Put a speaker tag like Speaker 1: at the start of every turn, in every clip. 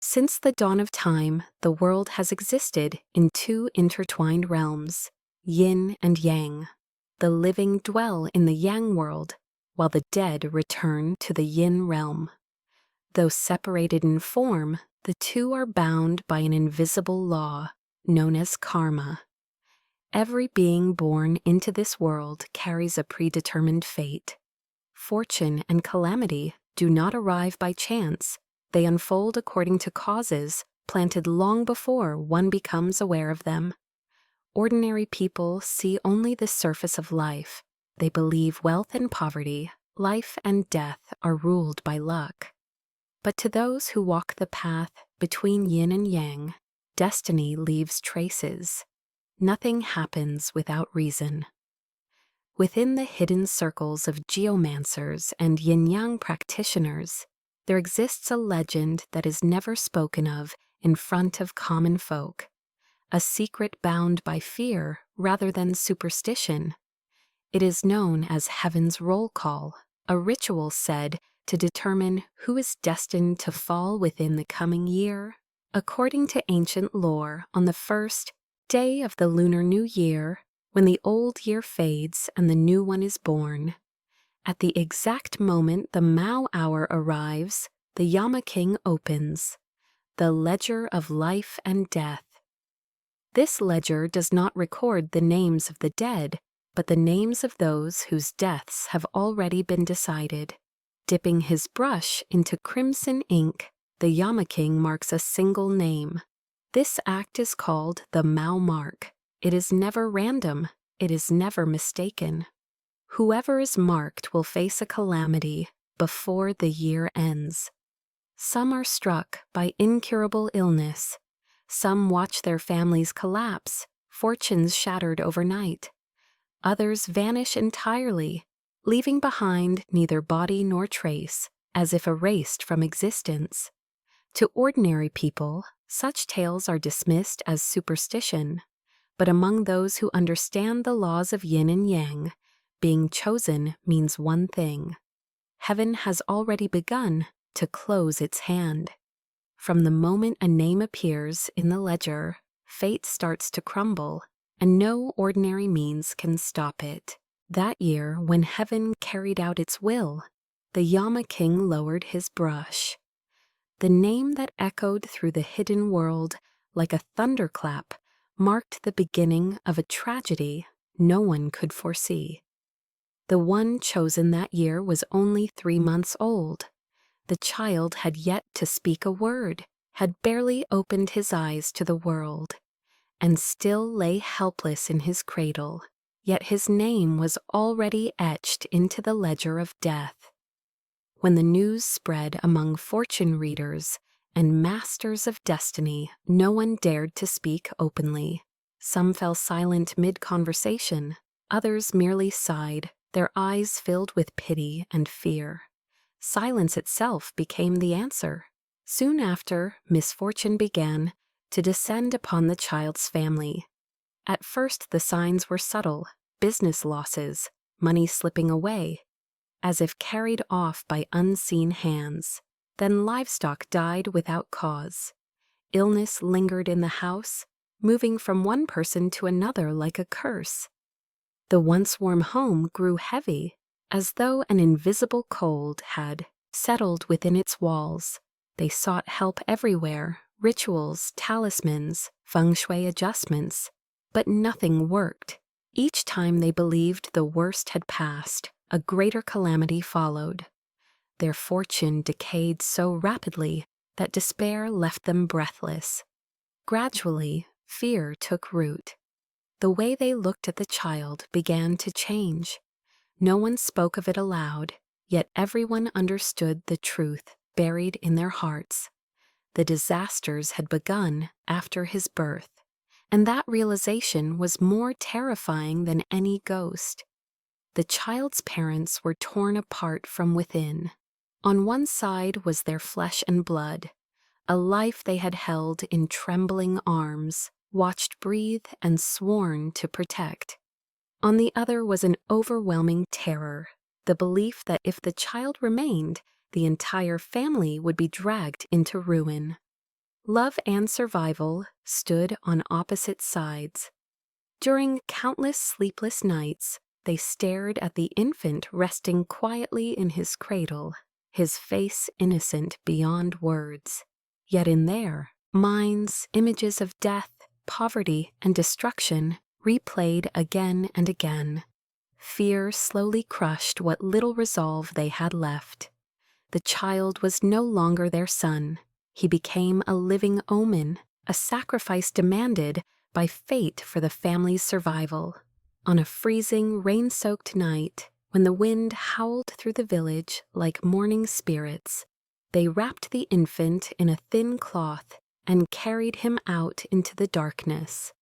Speaker 1: Since the dawn of time, the world has existed in two intertwined realms, yin and yang. The living dwell in the yang world, while the dead return to the yin realm. Though separated in form, the two are bound by an invisible law, known as karma. Every being born into this world carries a predetermined fate. Fortune and calamity do not arrive by chance. They unfold according to causes planted long before one becomes aware of them. Ordinary people see only the surface of life. They believe wealth and poverty, life and death are ruled by luck. But to those who walk the path between yin and yang, destiny leaves traces. Nothing happens without reason. Within the hidden circles of geomancers and yin-yang practitioners, there exists a legend that is never spoken of in front of common folk, a secret bound by fear rather than superstition. It is known as Heaven's Roll Call, a ritual said to determine who is destined to fall within the coming year. According to ancient lore, on the first day of the Lunar New Year, when the old year fades and the new one is born, at the exact moment the Mao hour arrives, the Yama King opens, the ledger of life and death. This ledger does not record the names of the dead, but the names of those whose deaths have already been decided. Dipping his brush into crimson ink, the Yama King marks a single name. This act is called the Mao mark. It is never random. It is never mistaken. Whoever is marked will face a calamity before the year ends. Some are struck by incurable illness. Some watch their families collapse, fortunes shattered overnight. Others vanish entirely, leaving behind neither body nor trace, as if erased from existence. To ordinary people, such tales are dismissed as superstition. But among those who understand the laws of yin and yang, being chosen means one thing. Heaven has already begun to close its hand. From the moment a name appears in the ledger, fate starts to crumble, and no ordinary means can stop it. That year, when heaven carried out its will, the Yama King lowered his brush. The name that echoed through the hidden world like a thunderclap marked the beginning of a tragedy no one could foresee. The one chosen that year was only 3 months old. The child had yet to speak a word, had barely opened his eyes to the world, and still lay helpless in his cradle, yet his name was already etched into the ledger of death. When the news spread among fortune readers and masters of destiny, no one dared to speak openly. Some fell silent mid-conversation, others merely sighed, their eyes filled with pity and fear. Silence itself became the answer. Soon after, misfortune began to descend upon the child's family. At first the signs were subtle, business losses, money slipping away, as if carried off by unseen hands. Then livestock died without cause. Illness lingered in the house, moving from one person to another like a curse. The once warm home grew heavy, as though an invisible cold had settled within its walls. They sought help everywhere, rituals, talismans, feng shui adjustments, but nothing worked. Each time they believed the worst had passed, a greater calamity followed. Their fortune decayed so rapidly that despair left them breathless. Gradually, fear took root. The way they looked at the child began to change. No one spoke of it aloud, yet everyone understood the truth buried in their hearts. The disasters had begun after his birth, and that realization was more terrifying than any ghost. The child's parents were torn apart from within. On one side was their flesh and blood, a life they had held in trembling arms, watched breathe, and sworn to protect. On the other was an overwhelming terror, the belief that if the child remained, the entire family would be dragged into ruin. Love and survival stood on opposite sides. During countless sleepless nights, they stared at the infant resting quietly in his cradle, his face innocent beyond words. Yet in their minds, images of death, poverty, and destruction replayed again and again. Fear slowly crushed what little resolve they had left. The child was no longer their son. He became a living omen, a sacrifice demanded by fate for the family's survival. On a freezing, rain-soaked night, when the wind howled through the village like mourning spirits, they wrapped the infant in a thin cloth and carried him out into the darkness.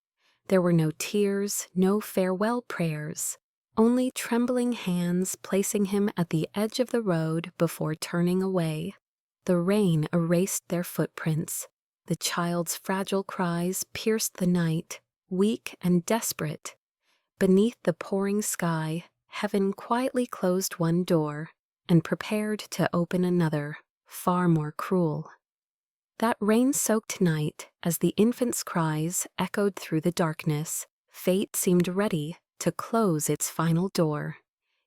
Speaker 1: There were no tears, no farewell prayers, only trembling hands placing him at the edge of the road before turning away. The rain erased their footprints. The child's fragile cries pierced the night, weak and desperate. Beneath the pouring sky, heaven quietly closed one door and prepared to open another, far more cruel. That rain-soaked night, as the infant's cries echoed through the darkness, fate seemed ready to close its final door.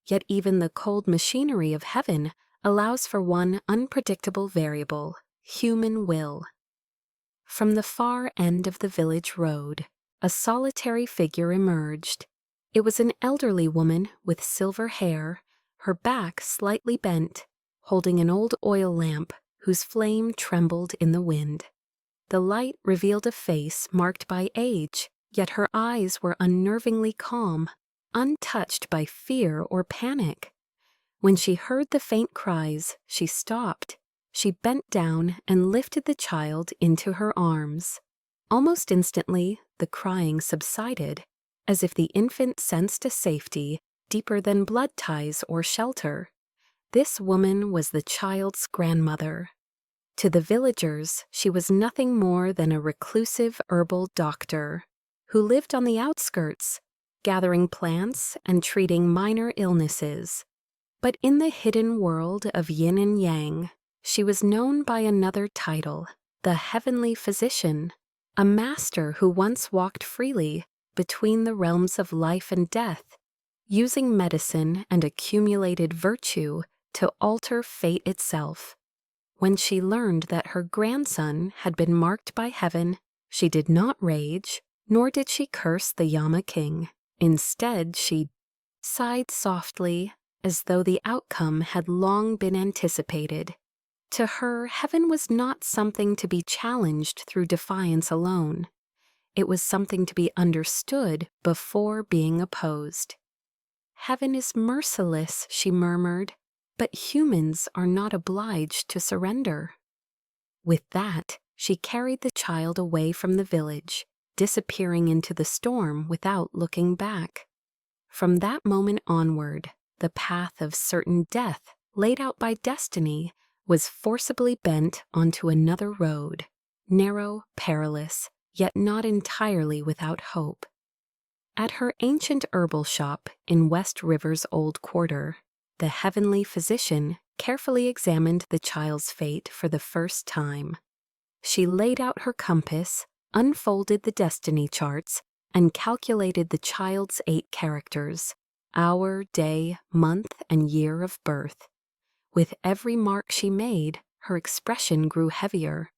Speaker 1: Yet even the cold machinery of heaven allows for one unpredictable variable: human will. From the far end of the village road, a solitary figure emerged. It was an elderly woman with silver hair, her back slightly bent, holding an old oil lamp whose flame trembled in the wind. The light revealed a face marked by age, yet her eyes were unnervingly calm, untouched by fear or panic. When she heard the faint cries, she stopped. She bent down and lifted the child into her arms. Almost instantly, the crying subsided, as if the infant sensed a safety deeper than blood ties or shelter. This woman was the child's grandmother. To the villagers, she was nothing more than a reclusive herbal doctor who lived on the outskirts, gathering plants and treating minor illnesses. But in the hidden world of yin and yang, she was known by another title, the Heavenly Physician, a master who once walked freely between the realms of life and death, using medicine and accumulated virtue to alter fate itself. When she learned that her grandson had been marked by heaven, she did not rage, nor did she curse the Yama King. Instead, she sighed softly, as though the outcome had long been anticipated. To her, heaven was not something to be challenged through defiance alone. It was something to be understood before being opposed. "Heaven is merciless," she murmured, "but humans are not obliged to surrender." With that, she carried the child away from the village, disappearing into the storm without looking back. From that moment onward, the path of certain death, laid out by destiny, was forcibly bent onto another road, narrow, perilous, yet not entirely without hope. At her ancient herbal shop in West River's Old Quarter, the Heavenly Physician carefully examined the child's fate for the first time. She laid out her compass, unfolded the destiny charts, and calculated the child's 8 characters: hour, day, month, and year of birth. With every mark she made, her expression grew heavier.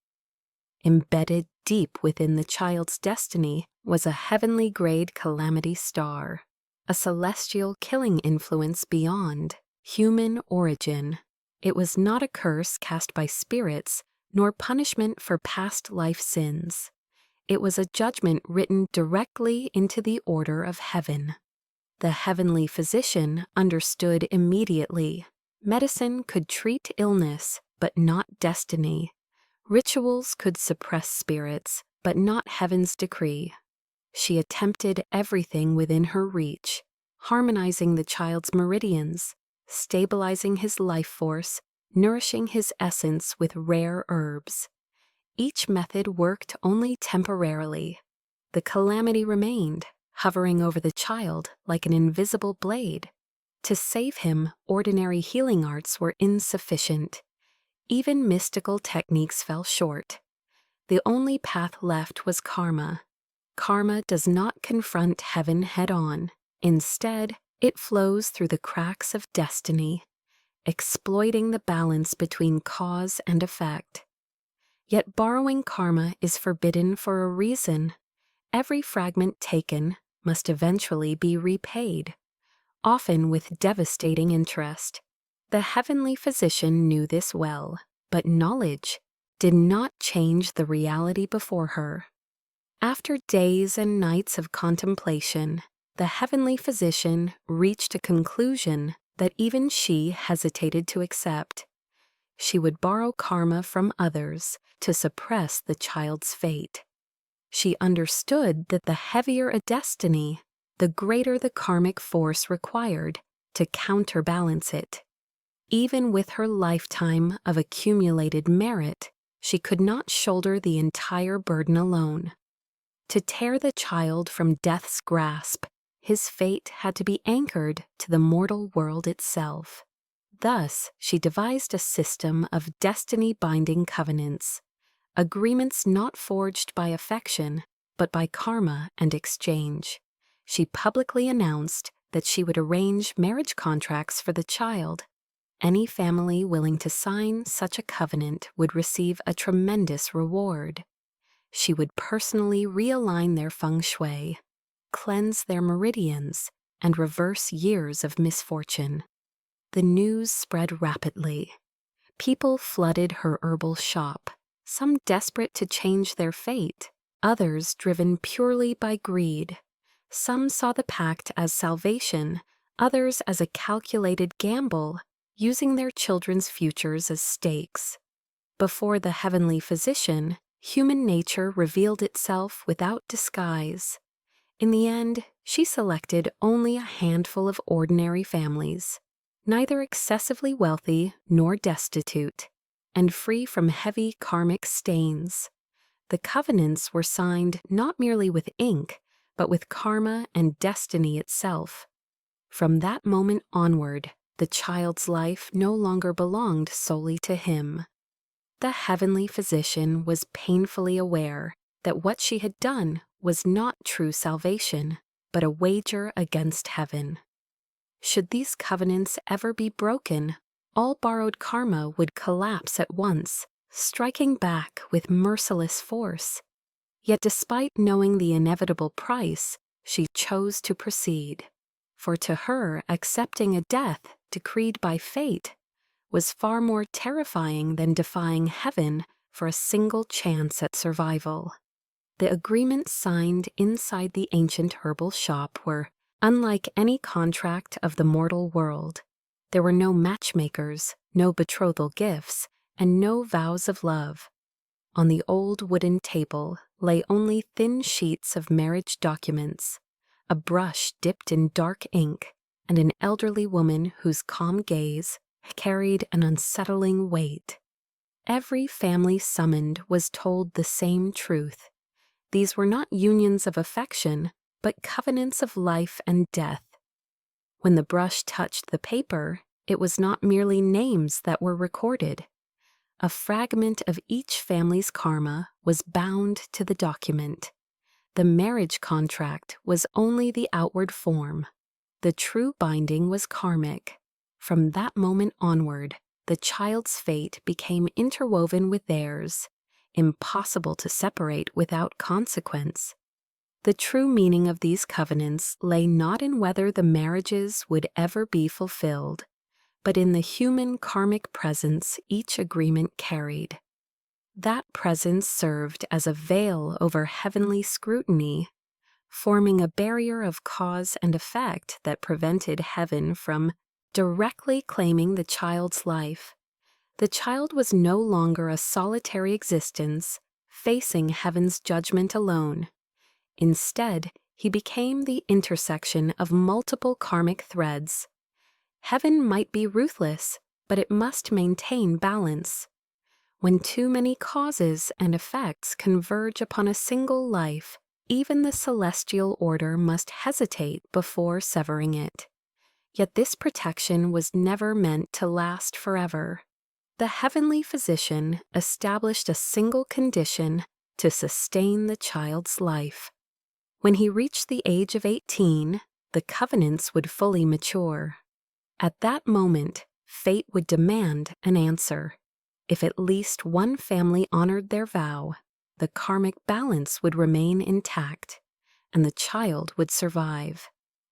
Speaker 1: Embedded deep within the child's destiny was a heavenly-grade calamity star, a celestial killing influence beyond human origin. It was not a curse cast by spirits, nor punishment for past life sins. It was a judgment written directly into the order of heaven. The Heavenly Physician understood immediately. Medicine could treat illness, but not destiny. Rituals could suppress spirits, but not heaven's decree. She attempted everything within her reach, harmonizing the child's meridians, stabilizing his life force, nourishing his essence with rare herbs. Each method worked only temporarily. The calamity remained, hovering over the child like an invisible blade. To save him, ordinary healing arts were insufficient. Even mystical techniques fell short. The only path left was karma. Karma does not confront heaven head-on. Instead, it flows through the cracks of destiny, exploiting the balance between cause and effect. Yet borrowing karma is forbidden for a reason. Every fragment taken must eventually be repaid, often with devastating interest. The heavenly physician knew this well, but knowledge did not change the reality before her. After days and nights of contemplation, the heavenly physician reached a conclusion that even she hesitated to accept. She would borrow karma from others to suppress the child's fate. She understood that the heavier a destiny, the greater the karmic force required to counterbalance it. Even with her lifetime of accumulated merit, she could not shoulder the entire burden alone. To tear the child from death's grasp, his fate had to be anchored to the mortal world itself. Thus, she devised a system of destiny-binding covenants, agreements not forged by affection, but by karma and exchange. She publicly announced that she would arrange marriage contracts for the child. Any family willing to sign such a covenant would receive a tremendous reward. She would personally realign their feng shui, cleanse their meridians, and reverse years of misfortune. The news spread rapidly. People flooded her herbal shop, some desperate to change their fate, others driven purely by greed. Some saw the pact as salvation, others as a calculated gamble, using their children's futures as stakes. Before the heavenly physician, human nature revealed itself without disguise. In the end, she selected only a handful of ordinary families, neither excessively wealthy nor destitute, and free from heavy karmic stains. The covenants were signed not merely with ink, but with karma and destiny itself. From that moment onward, the child's life no longer belonged solely to him. The heavenly physician was painfully aware that what she had done was not true salvation, but a wager against heaven. Should these covenants ever be broken, all borrowed karma would collapse at once, striking back with merciless force. Yet despite knowing the inevitable price, she chose to proceed. For to her, accepting a death decreed by fate was far more terrifying than defying heaven for a single chance at survival. The agreements signed inside the ancient herbal shop were unlike any contract of the mortal world. There were no matchmakers, no betrothal gifts, and no vows of love. On the old wooden table lay only thin sheets of marriage documents, a brush dipped in dark ink, and an elderly woman whose calm gaze carried an unsettling weight. Every family summoned was told the same truth. These were not unions of affection, but covenants of life and death. When the brush touched the paper, it was not merely names that were recorded. A fragment of each family's karma was bound to the document. The marriage contract was only the outward form. The true binding was karmic. From that moment onward, the child's fate became interwoven with theirs, impossible to separate without consequence. The true meaning of these covenants lay not in whether the marriages would ever be fulfilled, but in the human karmic presence each agreement carried. That presence served as a veil over heavenly scrutiny, forming a barrier of cause and effect that prevented heaven from directly claiming the child's life. The child was no longer a solitary existence, facing heaven's judgment alone. Instead, he became the intersection of multiple karmic threads. Heaven might be ruthless, but it must maintain balance. When too many causes and effects converge upon a single life, even the celestial order must hesitate before severing it. Yet this protection was never meant to last forever. The heavenly physician established a single condition to sustain the child's life. When he reached the age of 18, the covenants would fully mature. At that moment, fate would demand an answer. If at least one family honored their vow, the karmic balance would remain intact, and the child would survive.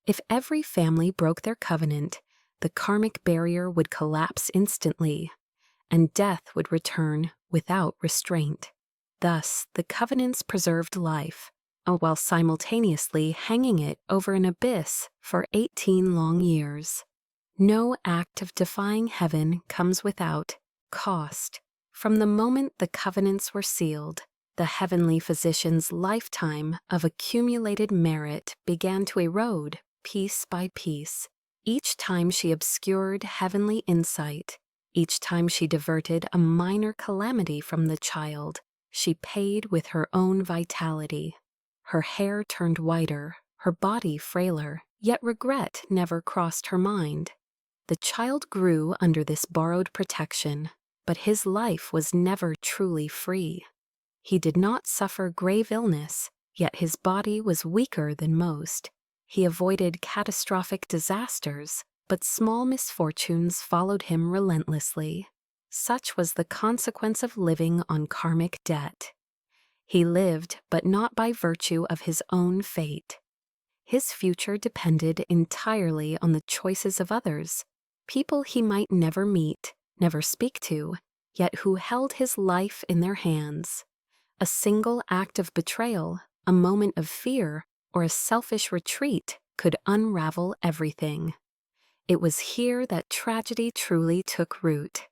Speaker 1: If every family broke their covenant, the karmic barrier would collapse instantly, and death would return without restraint. Thus, the covenants preserved life, while simultaneously hanging it over an abyss for 18 long years. No act of defying heaven comes without cost. From the moment the covenants were sealed, the heavenly physician's lifetime of accumulated merit began to erode piece by piece. Each time she obscured heavenly insight, each time she diverted a minor calamity from the child, she paid with her own vitality. Her hair turned whiter, her body frailer, yet regret never crossed her mind. The child grew under this borrowed protection, but his life was never truly free. He did not suffer grave illness, yet his body was weaker than most. He avoided catastrophic disasters, but small misfortunes followed him relentlessly. Such was the consequence of living on karmic debt. He lived, but not by virtue of his own fate. His future depended entirely on the choices of others, people he might never meet, never speak to, yet who held his life in their hands. A single act of betrayal, a moment of fear, or a selfish retreat could unravel everything. It was here that tragedy truly took root.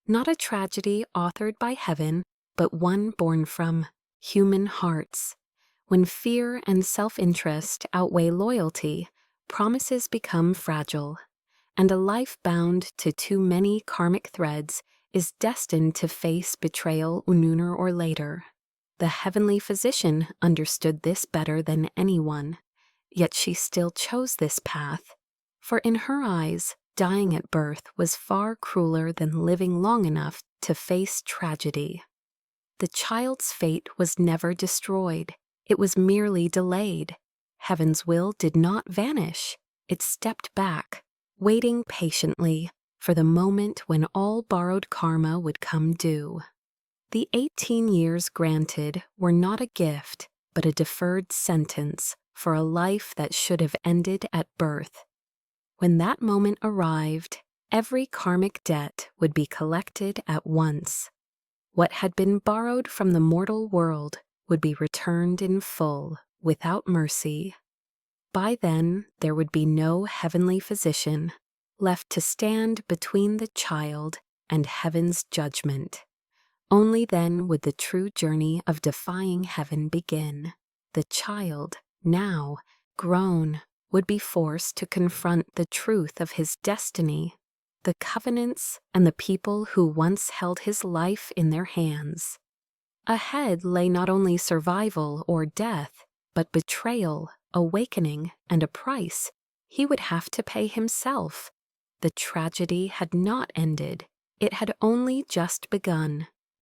Speaker 1: Not a tragedy authored by heaven, but one born from human hearts. When fear and self-interest outweigh loyalty, promises become fragile, and a life bound to too many karmic threads is destined to face betrayal sooner or later. The heavenly physician understood this better than anyone, yet she still chose this path, for in her eyes, dying at birth was far crueler than living long enough to face tragedy. The child's fate was never destroyed, it was merely delayed. Heaven's will did not vanish, it stepped back, waiting patiently for the moment when all borrowed karma would come due. The 18 years granted were not a gift, but a deferred sentence for a life that should have ended at birth. When that moment arrived, every karmic debt would be collected at once. What had been borrowed from the mortal world would be returned in full, without mercy. By then, there would be no heavenly physician left to stand between the child and heaven's judgment. Only then would the true journey of defying heaven begin. The child, now grown, would be forced to confront the truth of his destiny, the covenants and the people who once held his life in their hands. Ahead lay not only survival or death, but betrayal, awakening, and a price he would have to pay himself. The tragedy had not ended, it had only just begun.